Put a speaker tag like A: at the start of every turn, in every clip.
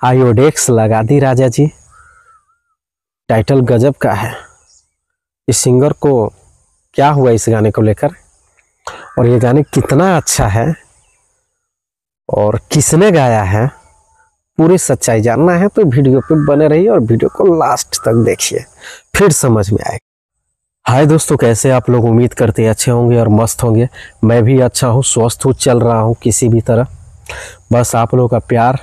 A: आयोडेक्स लगा दी राजा जी। टाइटल गजब का है। इस सिंगर को क्या हुआ इस गाने को लेकर, और ये गाने कितना अच्छा है और किसने गाया है, पूरी सच्चाई जानना है तो वीडियो पे बने रहिए और वीडियो को लास्ट तक देखिए, फिर समझ में आएगा। हाय दोस्तों, कैसे आप लोग? उम्मीद करते हैं अच्छे होंगे और मस्त होंगे। मैं भी अच्छा हूँ, स्वस्थ हूँ, चल रहा हूँ किसी भी तरह। बस आप लोगों का प्यार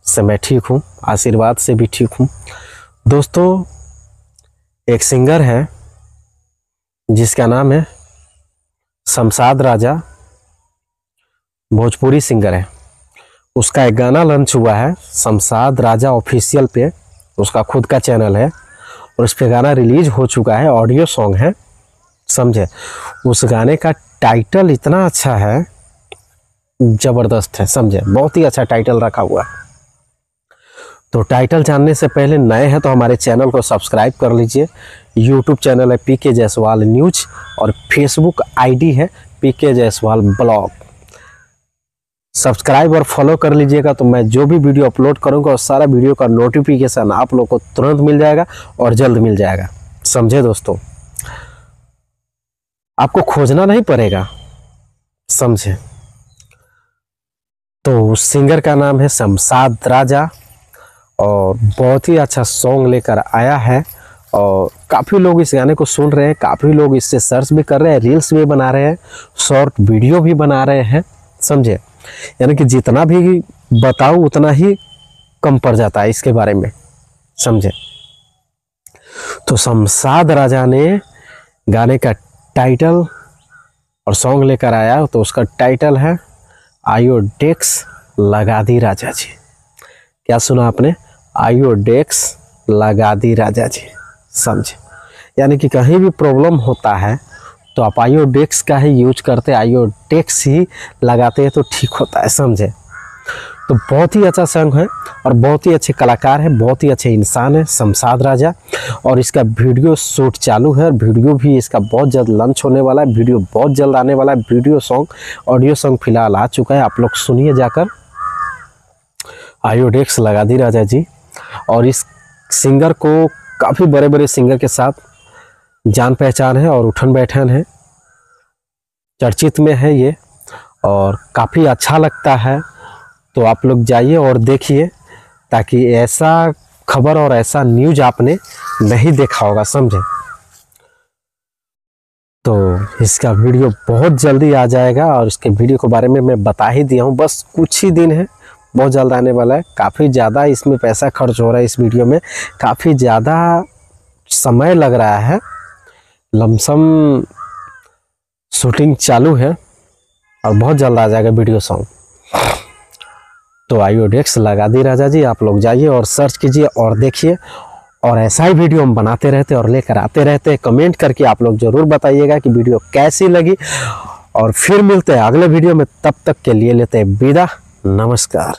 A: से मैं ठीक हूँ, आशीर्वाद से भी ठीक हूँ। दोस्तों, एक सिंगर है जिसका नाम है शमशाद राजा, भोजपुरी सिंगर है। उसका एक गाना लॉन्च हुआ है शमशाद राजा ऑफिशियल पे, उसका खुद का चैनल है और उस पे गाना रिलीज हो चुका है, ऑडियो सॉन्ग है, समझे। उस गाने का टाइटल इतना अच्छा है, जबरदस्त है, समझे, बहुत ही अच्छा टाइटल रखा हुआ है। तो टाइटल जानने से पहले नए हैं तो हमारे चैनल को सब्सक्राइब कर लीजिए। यूट्यूब चैनल है पीके जायसवाल न्यूज और फेसबुक आईडी है पीके जायसवाल ब्लॉग। सब्सक्राइब और फॉलो कर लीजिएगा तो मैं जो भी वीडियो अपलोड करूंगा उस सारा वीडियो का नोटिफिकेशन आप लोग को तुरंत मिल जाएगा और जल्द मिल जाएगा, समझे दोस्तों। आपको खोजना नहीं पड़ेगा, समझे। तो उस सिंगर का नाम है शमशाद राजा और बहुत ही अच्छा सॉन्ग लेकर आया है और काफ़ी लोग इस गाने को सुन रहे हैं, काफ़ी लोग इससे सर्च भी कर रहे हैं, रील्स भी बना रहे हैं, शॉर्ट वीडियो भी बना रहे हैं, समझे। यानी कि जितना भी बताऊं उतना ही कम पड़ जाता है इसके बारे में, समझे। तो शमशाद राजा ने गाने का टाइटल और सॉन्ग लेकर आया, तो उसका टाइटल है आयोडेक्स लगा दी राजा जी। क्या सुना आपने? आयोडेक्स लगा दी राजा जी, समझे। यानी कि कहीं भी प्रॉब्लम होता है तो आप आयोडेक्स का ही यूज करते, आयोडेक्स ही लगाते हैं तो ठीक होता है, समझे। तो बहुत ही अच्छा सॉन्ग है और बहुत ही अच्छे कलाकार है, बहुत ही अच्छे इंसान है शमशाद राजा। और इसका वीडियो शूट चालू है और वीडियो भी इसका बहुत जल्द लॉन्च होने वाला है, वीडियो बहुत जल्द आने वाला है। वीडियो सॉन्ग, ऑडियो सॉन्ग फिलहाल आ चुका है, आप लोग सुनिए जाकर, आयोडेक्स लगा दी राजा जी। और इस सिंगर को काफ़ी बड़े बड़े सिंगर के साथ जान पहचान है और उठन बैठन है, चर्चित में है ये और काफ़ी अच्छा लगता है। तो आप लोग जाइए और देखिए, ताकि ऐसा खबर और ऐसा न्यूज आपने नहीं देखा होगा, समझे। तो इसका वीडियो बहुत जल्दी आ जाएगा और इसके वीडियो के बारे में मैं बता ही दिया हूँ, बस कुछ ही दिन है, बहुत जल्द आने वाला है। काफ़ी ज़्यादा इसमें पैसा खर्च हो रहा है, इस वीडियो में काफ़ी ज़्यादा समय लग रहा है, लमसम शूटिंग चालू है और बहुत जल्द आ जाएगा वीडियो सॉन्ग। तो आयोडेक्स लगा दी राजा जी, आप लोग जाइए और सर्च कीजिए और देखिए, और ऐसा ही वीडियो हम बनाते रहते और लेकर आते रहते हैं। कमेंट करके आप लोग ज़रूर बताइएगा कि वीडियो कैसी लगी, और फिर मिलते हैं अगले वीडियो में। तब तक के लिए लेते हैं विदा, नमस्कार।